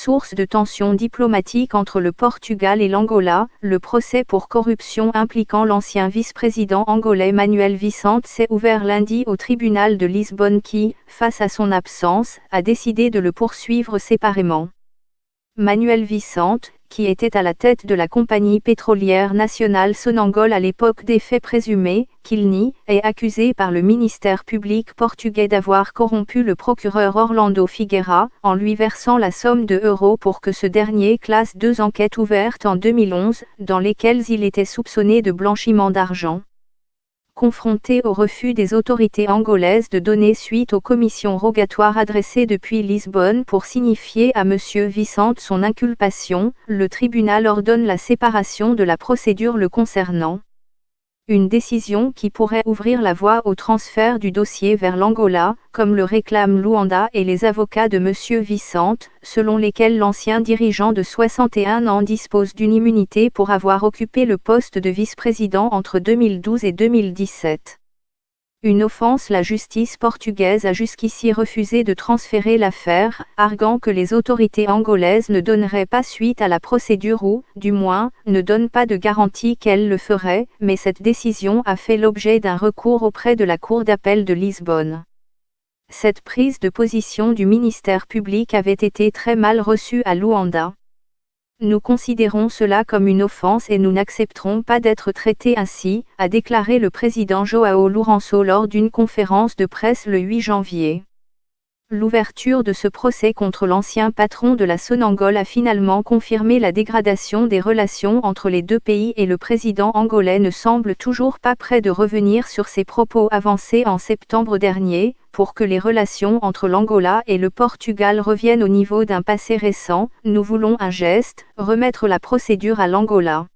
source de tensions diplomatiques entre le Portugal et l'Angola. Le procès pour corruption impliquant l'ancien vice-président angolais Manuel Vicente s'est ouvert lundi au tribunal de Lisbonne qui, face à son absence, a décidé de le poursuivre séparément. Manuel Vicente, qui était à la tête de la compagnie pétrolière nationale Sonangol à l'époque des faits présumés, qu'il nie, est accusé par le ministère public portugais d'avoir corrompu le procureur Orlando Figueira, en lui versant la somme de euros pour que ce dernier classe 2 enquêtes ouvertes en 2011, dans lesquelles il était soupçonné de blanchiment d'argent. Confronté au refus des autorités angolaises de donner suite aux commissions rogatoires adressées depuis Lisbonne pour signifier à M. Vicente son inculpation, le tribunal ordonne la séparation de la procédure le concernant. Une décision qui pourrait ouvrir la voie au transfert du dossier vers l'Angola, comme le réclament Luanda et les avocats de M. Vicente, selon lesquels l'ancien dirigeant de 61 ans dispose d'une immunité pour avoir occupé le poste de vice-président entre 2012 et 2017. Une offense. La justice portugaise a jusqu'ici refusé de transférer l'affaire, arguant que les autorités angolaises ne donneraient pas suite à la procédure ou, du moins, ne donnent pas de garantie qu'elles le feraient, mais cette décision a fait l'objet d'un recours auprès de la Cour d'appel de Lisbonne. Cette prise de position du ministère public avait été très mal reçue à Luanda. Nous considérons cela comme une offense et nous n'accepterons pas d'être traités ainsi, a déclaré le président João Lourenço lors d'une conférence de presse le 8 janvier. L'ouverture de ce procès contre l'ancien patron de la Sonangol a finalement confirmé la dégradation des relations entre les deux pays et le président angolais ne semble toujours pas prêt de revenir sur ses propos avancés en septembre dernier, pour que les relations entre l'Angola et le Portugal reviennent au niveau d'un passé récent. Nous voulons un geste, remettre la procédure à l'Angola.